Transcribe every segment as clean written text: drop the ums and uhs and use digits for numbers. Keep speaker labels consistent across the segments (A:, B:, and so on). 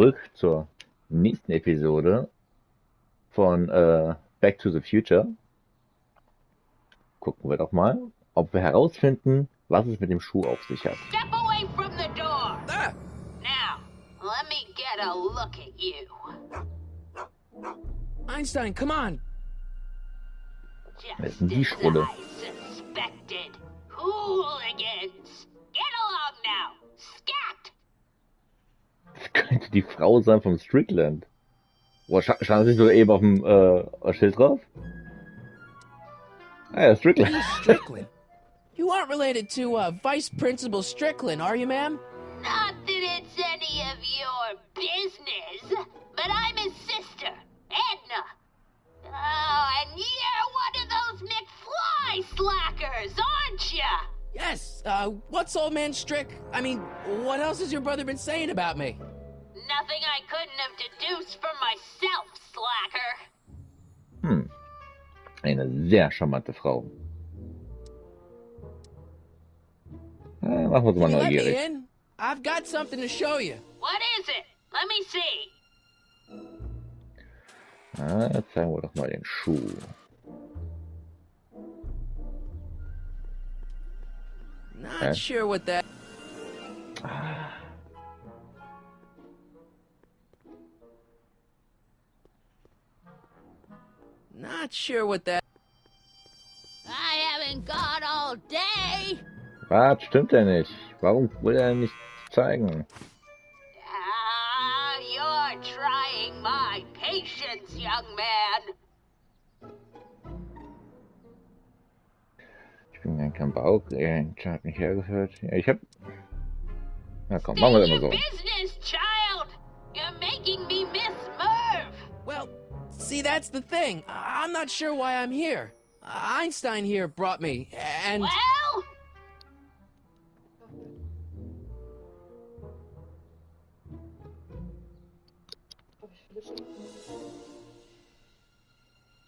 A: zurück zur nächsten Episode von Back to the Future. Gucken wir doch mal, ob wir herausfinden, was es mit dem Schuh auf sich hat.
B: Step away from the door. Now, let me get a look at you.
C: Einstein, come on.
A: Wer ist denn die Schrulle?
B: Suspected. Hooligans. Get along now. Scat.
A: Das könnte die Frau sein vom Strickland. Boah, stand sich so eben auf dem Schild drauf? Ah ja, Strickland.
C: He's Strickland. You aren't related to Vice Principal Strickland, are you, ma'am?
B: Not that it's any of your business, but I'm his sister, Edna. Oh, and you're one of those McFly slackers, aren't ya?
C: Yes, what's old man Strick? I mean, what else has your brother been saying about me?
B: Nothing I couldn't have deduced from myself, slacker.
A: Eine sehr charmante Frau. Machen wir uns mal
C: Can you let me
A: neugierig.
C: in? I've got something to show you.
B: What is it? Let me see.
A: Jetzt zeigen wir doch mal den Schuh.
C: Not sure what that... Not sure what that...
B: I haven't got all day.
A: Was? Stimmt ja nicht. Warum will er nicht zeigen?
B: Ah, you're trying my patience, young man.
A: Ich bin kein Bauch, hat mich hergeführt. Ja, ich hab... Na komm, machen wir
B: Stay
A: immer
B: your
A: so.
B: business, child. You're making me miss Merv.
C: Well, see, that's the thing. I'm not sure why I'm here. Einstein here brought me, and...
B: Well,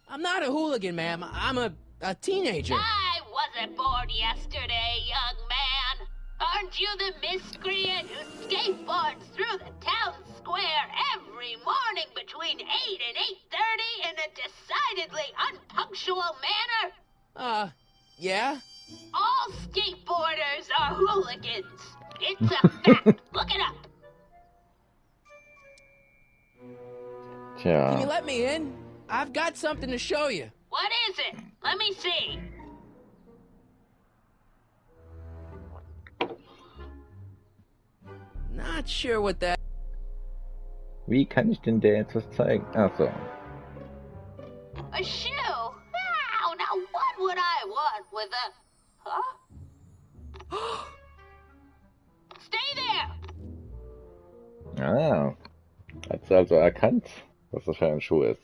C: I'm not a hooligan, ma'am. I'm a teenager.
B: I wasn't born yesterday, young man. Aren't you the miscreant who skateboards through the town square every morning between 8 and 8:30 in a decidedly unpunctual manner?
C: Yeah?
B: All skateboarders are hooligans. It's a fact. Look it up.
C: Can you
A: Tja,
C: let me in? I've got something to show you.
B: What is it? Let me see.
C: Not sure what that...
A: wie kann ich denn der jetzt was zeigen? Ach so.
B: A shoe? Now what would I want with a... Huh? Stay there!
A: Ah, hat sie also erkannt, was das für ein Schuh ist.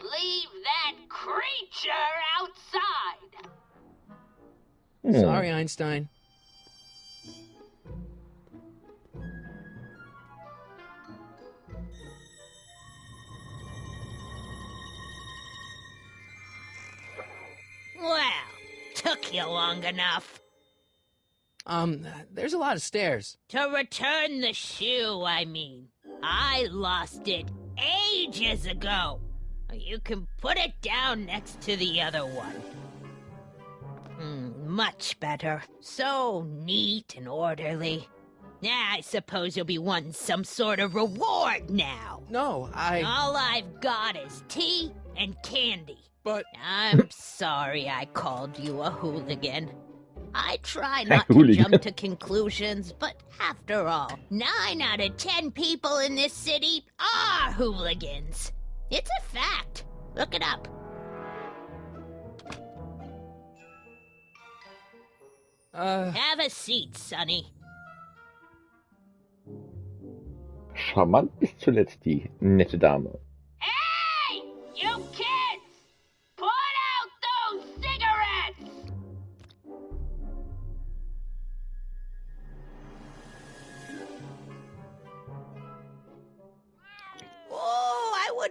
B: Leave that creature outside!
C: Sorry, Einstein.
B: Well, took you long enough.
C: There's a lot of stairs.
B: To return the shoe, I mean. I lost it ages ago. You can put it down next to the other one. Much better. So neat and orderly. I suppose you'll be wanting some sort of reward now.
C: No,
B: All I've got is tea and candy.
C: But...
B: I'm sorry I called you a hooligan. I try not to
A: hooligan.
B: jump to conclusions, but after all, 9 out of 10 people in this city are hooligans. It's a fact. Look it up. Have a seat, Sonny.
A: Charmant bis zuletzt die nette Dame.
B: Hey! You kids! Put out those cigarettes!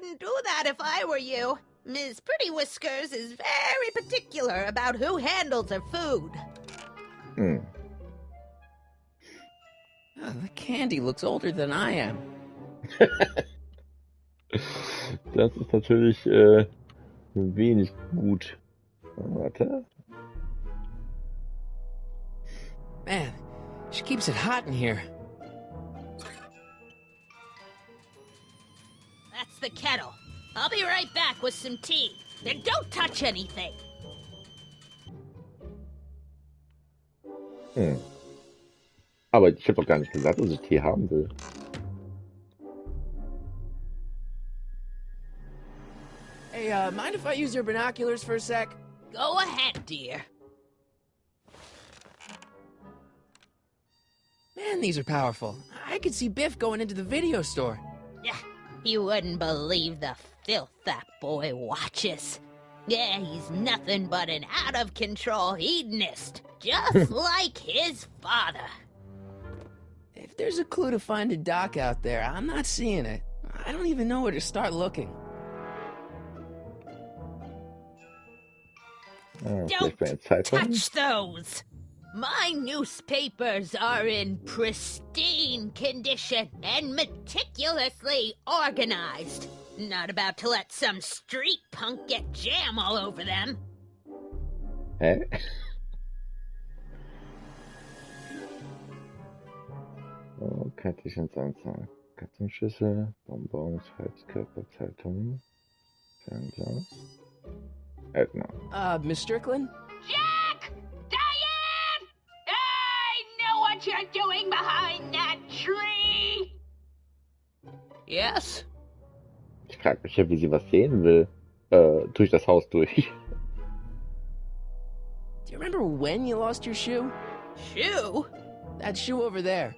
B: wouldn't do that if I were you. Ms. Pretty Whiskers is very particular about who handles her food.
A: Hm.
C: Oh, the candy looks older than I am.
A: Das ist natürlich wenig gut. Warte.
C: Man, she keeps it hot in here.
B: That's the kettle. I'll be right back with some tea. Then don't touch anything.
A: Hm. Aber ich habe doch gar nicht gesagt, dass ich Tee haben will.
C: Hey, mind if I use your binoculars for a sec?
B: Go ahead, dear.
C: Man, these are powerful. I could see Biff going into the video store.
B: Yeah, you wouldn't believe the filth that boy watches. Yeah, he's nothing but an out-of-control hedonist, just like his father.
C: If there's a clue to finding Doc out there, I'm not seeing it. I don't even know where to start looking.
A: Vielleicht bei den Zeitungen?
B: Touch those! My newspapers are in pristine condition and meticulously organized. Not about to let some street punk get jam all over them.
A: Hä? Oh, Kartechensanzahl. Kartonschüssel, Bonbons, Heizkörper, Zeitungen, Fernglas. Edna.
C: Miss Strickland?
B: Jack! Diane! I know what you're doing behind that tree!
C: Yes?
A: Ich frage mich ja, wie sie was sehen will. Durch das Haus durch.
C: Do you remember when you lost your shoe?
B: Shoe?
C: That shoe over there.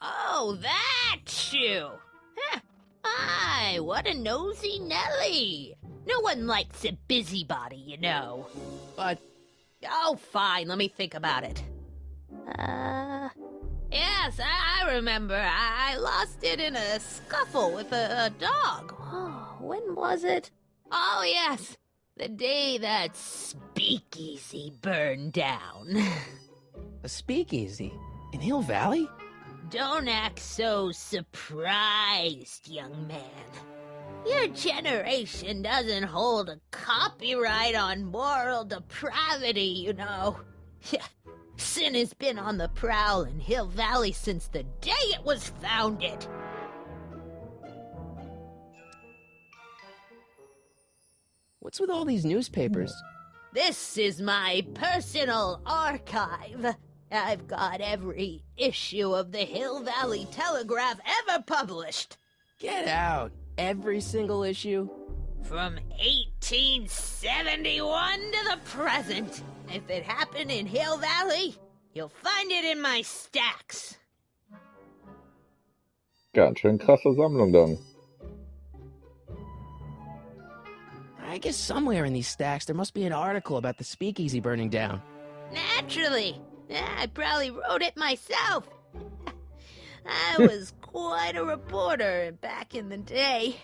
B: Oh, that shoe! Huh. Aye, what a nosy Nelly! No one likes a busybody, you know.
C: But
B: Oh, fine, let me think about it. Yes, I remember. I lost it in a scuffle with a dog. Oh, when was it? Oh, yes, the day that speakeasy burned down.
C: a speakeasy in Hill Valley?
B: Don't act so surprised, young man. Your generation doesn't hold a copyright on moral depravity, you know. Sin has been on the prowl in Hill Valley since the day it was founded.
C: What's with all these newspapers?
B: This is my personal archive. I've got every issue of the Hill Valley Telegraph ever published.
C: Get out. Every single issue?
B: From 1871 to the present. If it happened in Hill Valley, you'll find it in my stacks.
A: Ganz schön krasse Sammlung dann.
C: I guess somewhere in these stacks there must be an article about the speakeasy burning down.
B: Naturally. I probably wrote it myself. I was quite a reporter back in the day.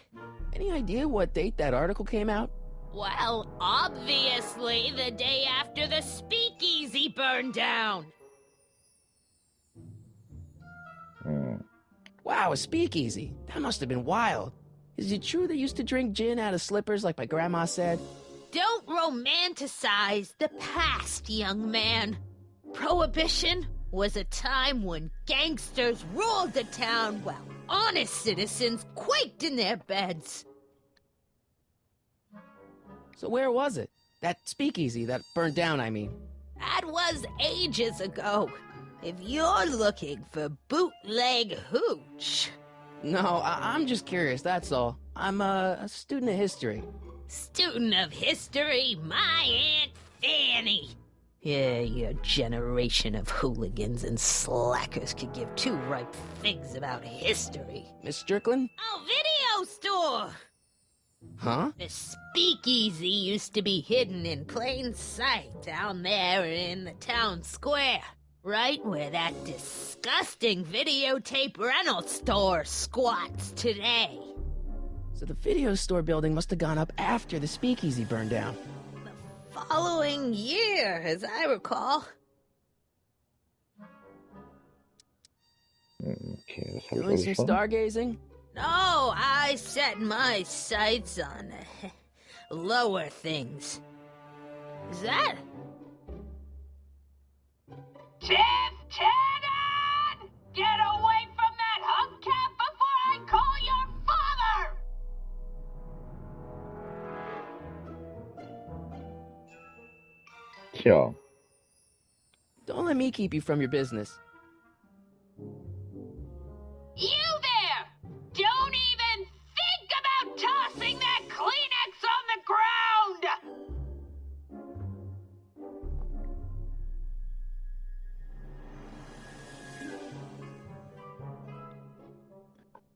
C: Any idea what date that article came out?
B: Well, obviously the day after the speakeasy burned down.
C: Wow, a speakeasy. That must have been wild. Is it true they used to drink gin out of slippers like my grandma said?
B: Don't romanticize the past, young man. Prohibition was a time when gangsters ruled the town while honest citizens quaked in their beds.
C: So where was it? That speakeasy that burned down, I mean.
B: That was ages ago. If you're looking for bootleg hooch.
C: No, I'm just curious, that's all. I'm a student of history.
B: Student of history, my Aunt Fanny. Yeah, your generation of hooligans and slackers could give two ripe figs about history.
C: Miss Strickland?
B: Oh, video store!
C: Huh?
B: The speakeasy used to be hidden in plain sight down there in the town square. Right where that disgusting videotape rental store squats today.
C: So the video store building must have gone up after the speakeasy burned down.
B: The following year, as I recall.
A: Okay, das habe ich
C: Doing
A: alles
C: some
A: schon.
C: stargazing?
B: No, I set my sights on lower things. Is that? Tiff Tannen! Get away from that hubcap before I call your father!
A: Tja,
C: Don't let me keep you from your business.
B: You there! Don't even think about tossing that Kleenex on the ground!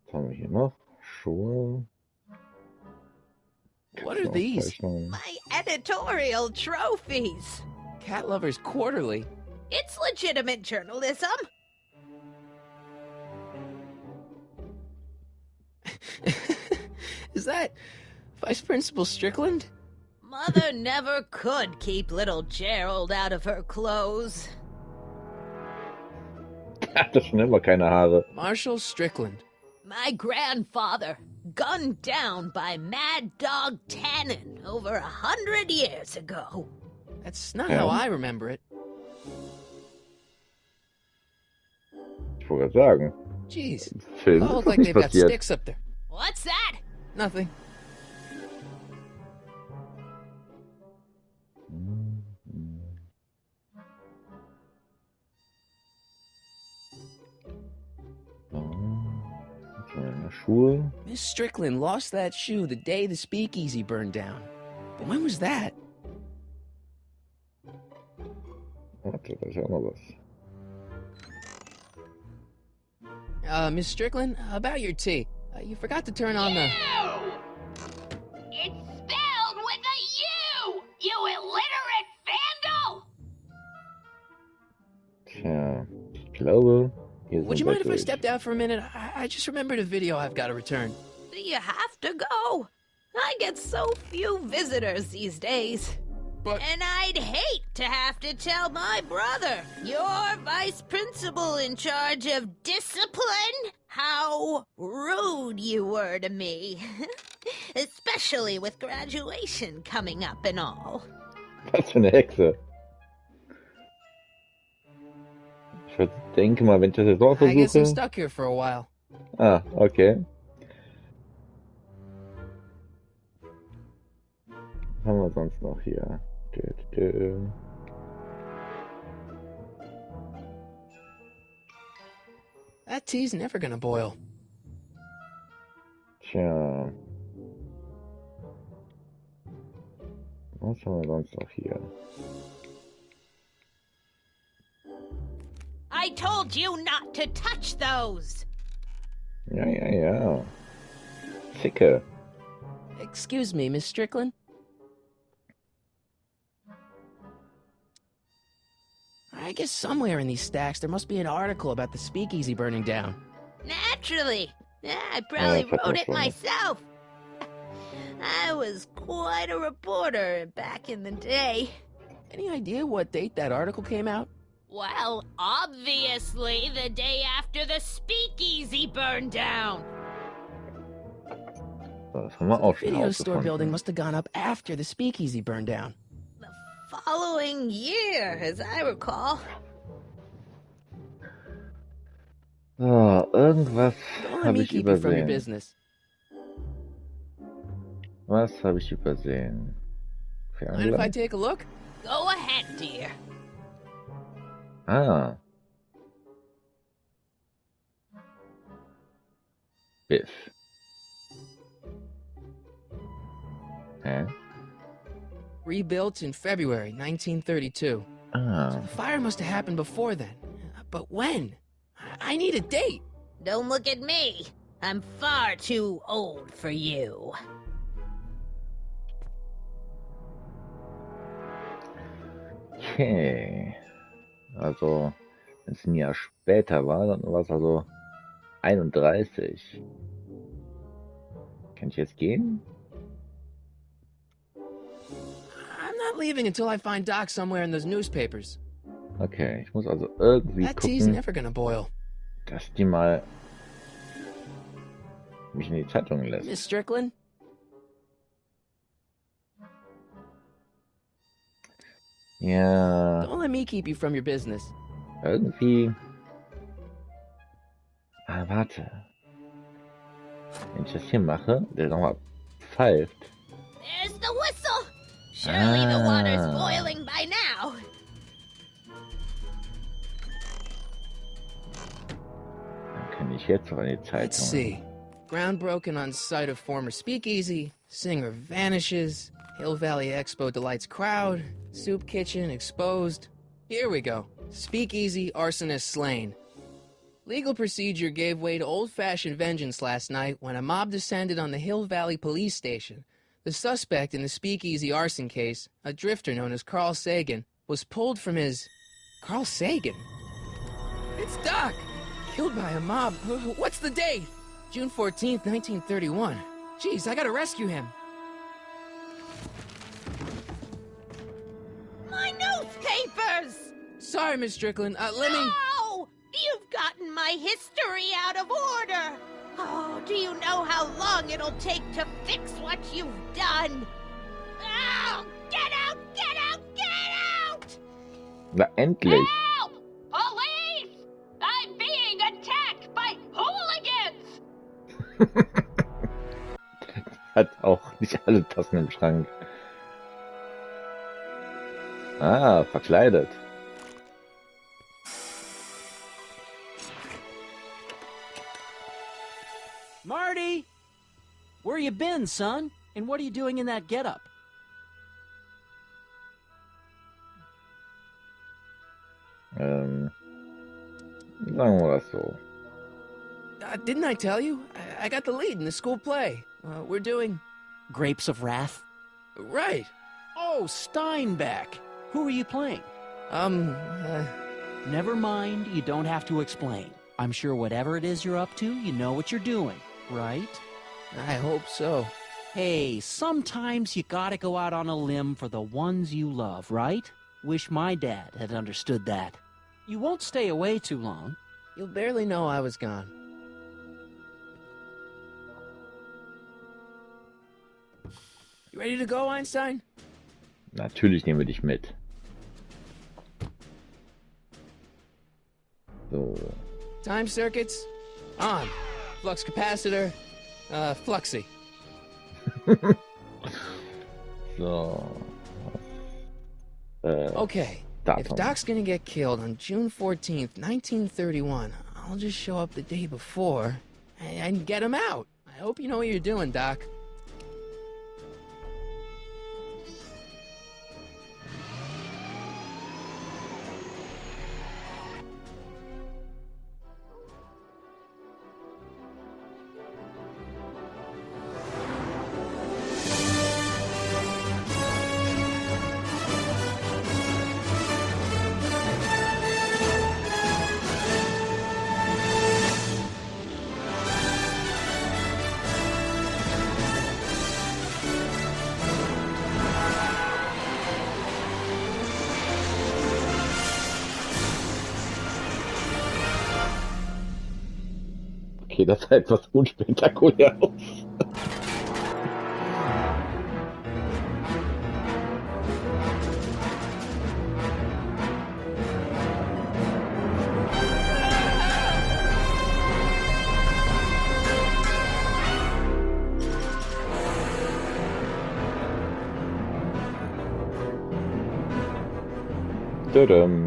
A: was haben wir hier noch? Schuhe.
C: What are these?
A: Zeichnungen.
B: My editorial trophies.
C: Cat Lovers Quarterly.
B: It's legitimate journalism.
C: Is that Vice Principal Strickland?
B: Mother never could keep little Gerald out of her clothes.
A: Hatte schon immer keine Haare.
C: Marshall Strickland.
B: My grandfather, gunned down by Mad Dog Tannen over 100 years ago.
C: That's not how I remember it.
A: Ich wollte gerade sagen.
C: Jeez.
A: Im Film
C: Oh,
A: ist
C: look
A: das
C: like
A: nicht
C: they've got
A: passiert.
C: sticks up there.
B: What's that?
C: Nothing.
A: Schuhe.
C: Miss Strickland lost that shoe the day the speakeasy burned down. But when was that?
A: Warte, da ist ja auch noch was.
C: Miss Strickland, about your tea. You forgot to turn on the...
B: U! It's spelled with a U! You illiterate vandal!
A: Tja, ich glaube, hier
C: Would
A: sind
C: you
A: wir
C: mind if I
A: durch.
C: stepped out for a minute? I just remembered a video I've got to return.
B: Do you have to go? I get so few visitors these days.
C: But...
B: And I'd hate to have to tell my brother, your vice principal in charge of discipline, how rude you were to me. Especially with graduation coming up and all.
A: Was für eine Hexe. Ich denke mal, wenn ich das jetzt auch
C: I guess I'm
A: versuche.
C: stuck here for a while.
A: Ah, okay. Was haben wir sonst noch hier?
C: That tea's never gonna boil.
A: Tja. Was haben wir sonst noch hier?
B: I told you not to touch those!
A: Ja. Ficke.
C: Excuse me, Miss Strickland? I guess somewhere in these stacks there must be an article about the speakeasy burning down.
B: Naturally. Yeah, I probably
A: that's
B: wrote it
A: funny.
B: myself. I was quite a reporter back in the day.
C: Any idea what date that article came out?
B: Well, obviously the day after the speakeasy burned down.
A: Das haben wir
C: The
A: auch schon
C: video store
A: herausgefunden.
C: building must have gone up after the speakeasy burned down.
B: The following year, as I recall.
A: So, irgendwas
C: Don't let
A: habe
C: me
A: ich
C: keep you from your
A: übersehen.
C: business.
A: Was habe ich übersehen?
C: Mind if I
A: Fernglas?
C: take a look?
B: Go ahead, dear.
A: Ah. Biff. Hä?
C: Rebuilt in February 1932.
A: Ah.
C: The fire must have happened before then. But when? I need a date.
B: Don't look at me. I'm far too old for you.
A: Okay. Also, Wenn es ein Jahr später war, dann war es also 31. Kann ich jetzt gehen?
C: I'm not leaving until I find Doc somewhere in those newspapers.
A: Okay, ich muss also irgendwie
C: That tea's
A: gucken,
C: never gonna boil.
A: dass die mal mich in die Zeitung lässt.
C: Miss Strickland?
A: Ja,
C: Don't let me keep you from your business.
A: irgendwie. Ah, warte. Wenn ich das hier mache, der nochmal pfeift.
B: There's the whistle. Surely the water's boiling by now.
A: Dann kann ich jetzt auch in die
C: Let's
A: Zeitung.
C: see. Ground broken on site of former speakeasy. Singer vanishes. Hill Valley Expo delights crowd. Soup kitchen exposed. Here we go. Speakeasy arsonist slain. Legal procedure gave way to old-fashioned vengeance last night when a mob descended on the Hill Valley police station. The suspect in the speakeasy arson case, a drifter known as Carl Sagan, was pulled from his... Carl Sagan? It's Doc! Killed by a mob. What's the date? June 14th, 1931. Jeez, I gotta rescue him.
B: My newspapers!
C: Sorry, Miss Strickland. Let me...
B: No! You've gotten my history out of order! Oh, do you know how long it'll take to fix what you've done? Oh, get out! Get out! Get out!
A: Na, endlich!
B: Help! Police! I'm being attacked by hooligans!
A: Hat auch nicht alle Tassen im Schrank. Ah, verkleidet.
D: Marty! Where you been, son? And what are you doing in that getup?
A: Sagen wir das so.
C: Didn't I tell you? I got the lead in the school play. We're doing...
D: Grapes of Wrath?
C: Right.
D: Oh, Steinbeck! Who are you playing? Never mind, you don't have to explain. I'm sure whatever it is you're up to, you know what you're doing, right?
C: I hope so.
D: Hey, sometimes you gotta go out on a limb for the ones you love, right? Wish my dad had understood that. You won't stay away too long.
C: You'll barely know I was gone. You ready to go, Einstein?
A: Natürlich nehmen wir dich mit. So.
C: Time circuits? On. Flux capacitor? Fluxy.
A: So.
C: Okay. If
A: Datum.
C: Doc's gonna get killed on June 14th, 1931, I'll just show up the day before and get him out. I hope you know what you're doing, Doc.
A: Okay, das sah etwas unspektakulär aus. Tadam.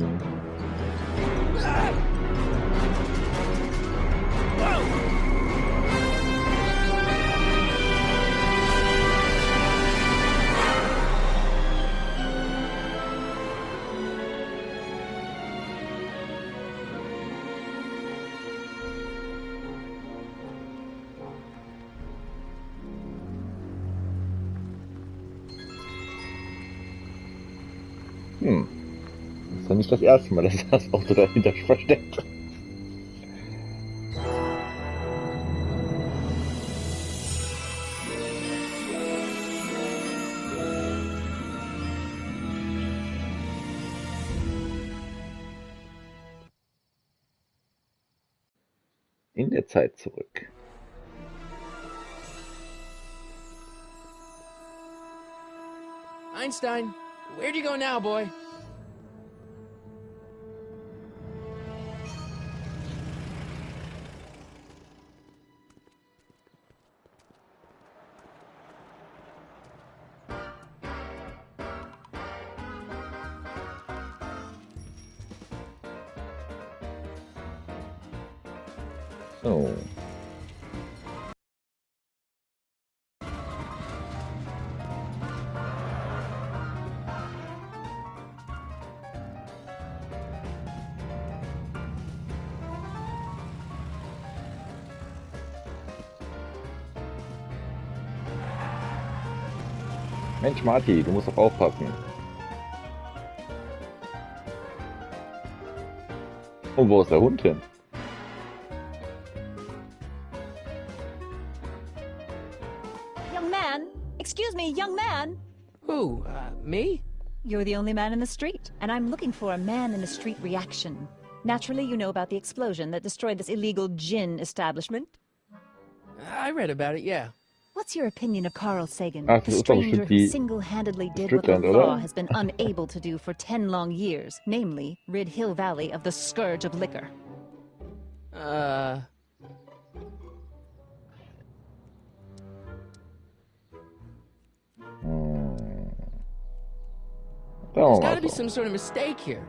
A: Ist doch nicht nicht das erste Mal, dass das Auto dahinter versteckt. In der Zeit zurück.
C: Einstein, where'd you go now, boy?
A: So. Mensch, Marty, du musst doch aufpassen. Und wo ist der Hund hin?
E: Young man! Excuse me, young man!
C: Who, me?
E: You're the only man in the street, and I'm looking for a man-in-the-street reaction. Naturally, you know about the explosion that destroyed this illegal gin establishment.
C: I read about it, yeah.
E: What's your opinion of Carl Sagan,
A: Ach,
E: the
A: das ist doch
E: stranger
A: bestimmt
E: who
A: die
E: single-handedly did what the
A: Strickland,
E: law
A: oder?
E: has been unable to do for 10 long years, namely, rid Hill Valley of the scourge of liquor?
C: There's gotta be some sort of mistake here.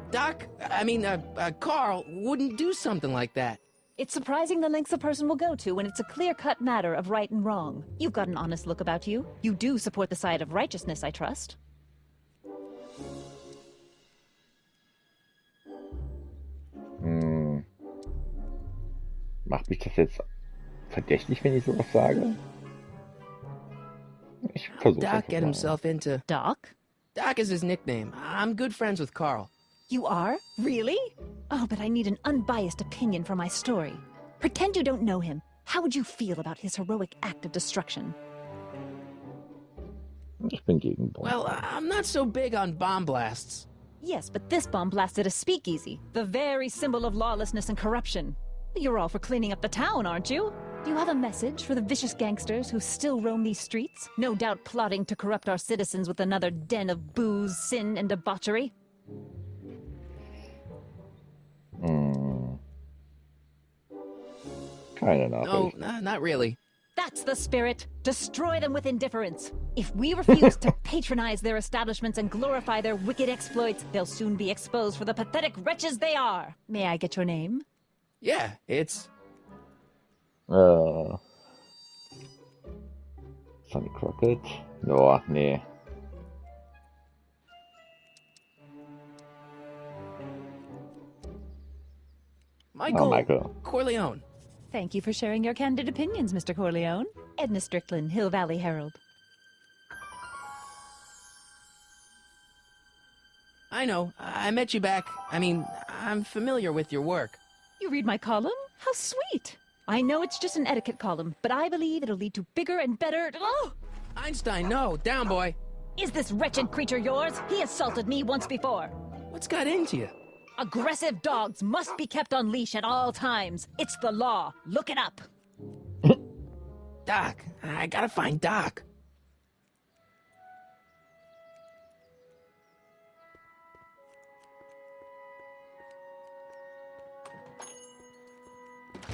C: Carl wouldn't do something like that.
E: It's surprising the lengths a person will go to when it's a clear-cut matter of right and wrong. You've got an honest look about you. You do support the side of righteousness, I trust.
A: Macht mich das jetzt verdächtig, wenn ich sowas sage? Ich versuche
C: Doc get himself into...
E: Doc?
C: Doc is his nickname. I'm good friends with Carl.
E: You are? Really? Oh, but I need an unbiased opinion for my story. Pretend you don't know him. How would you feel about his heroic act of destruction?
A: Ich bin gegen Bomben.
C: Well, I'm not so big on bomb blasts.
E: Yes, but this bomb blasted a speakeasy, the very symbol of lawlessness and corruption. You're all for cleaning up the town, aren't you? Do you have a message for the vicious gangsters who still roam these streets, no doubt plotting to corrupt our citizens with another den of booze, sin, and debauchery?
A: Keine Nachricht.
C: No, not really.
E: That's the spirit. Destroy them with indifference. If we refuse to patronize their establishments and glorify their wicked exploits, they'll soon be exposed for the pathetic wretches they are. May I get your name?
C: Yeah, it's...
A: Sonny Crockett? Ja, nee.
C: Michael Corleone.
E: Thank you for sharing your candid opinions, Mr. Corleone. Edna Strickland, Hill Valley Herald.
C: I know. I met you back. I'm familiar with your work.
E: You read my column? How sweet! I know it's just an etiquette column, but I believe it'll lead to bigger and better... Oh!
C: Einstein, no. Down, boy.
E: Is this wretched creature yours? He assaulted me once before.
C: What's got into you?
E: Aggressive dogs must be kept on leash at all times. It's the law. Look it up.
C: Doc. I gotta find Doc.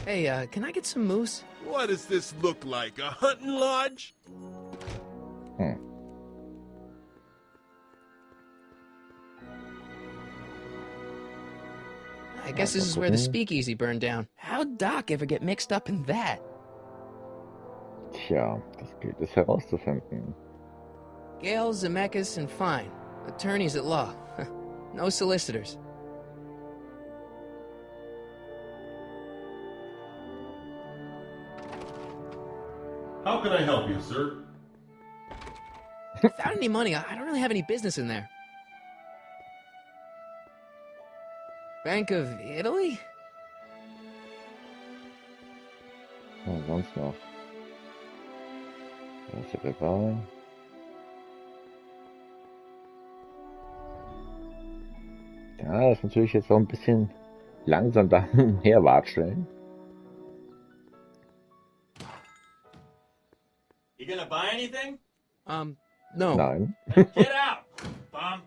C: Hey, can I get some moose?
F: What does this look like, a hunting lodge?
C: I guess this is where the speakeasy burned down. How'd Doc ever get mixed up in that?
A: Tja, das gilt es herauszufinden.
C: Gale, Zemeckis, and Fine. Attorneys at law. No solicitors.
F: How can I help you, sir?
C: Without any money, I don't really have any business in there. Bank of Italy?
A: Was sonst noch? Was ist der River? Ja, das ist natürlich jetzt noch ein bisschen langsam da herwatscheln.
G: You gonna buy anything?
C: No.
A: Nein.
G: Then get out, bum.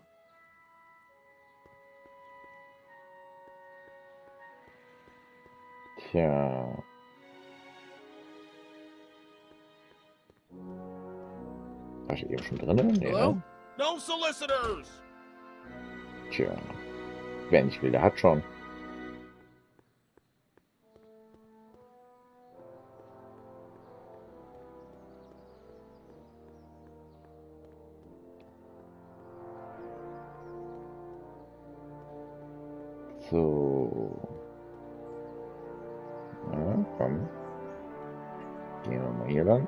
A: Tja. War ich eben schon drin? Nee,
C: Hello?
A: ne?
F: No solicitors!
A: Tja. Wer nicht will, der hat schon. So. Ja, komm. Gehen wir mal hier lang.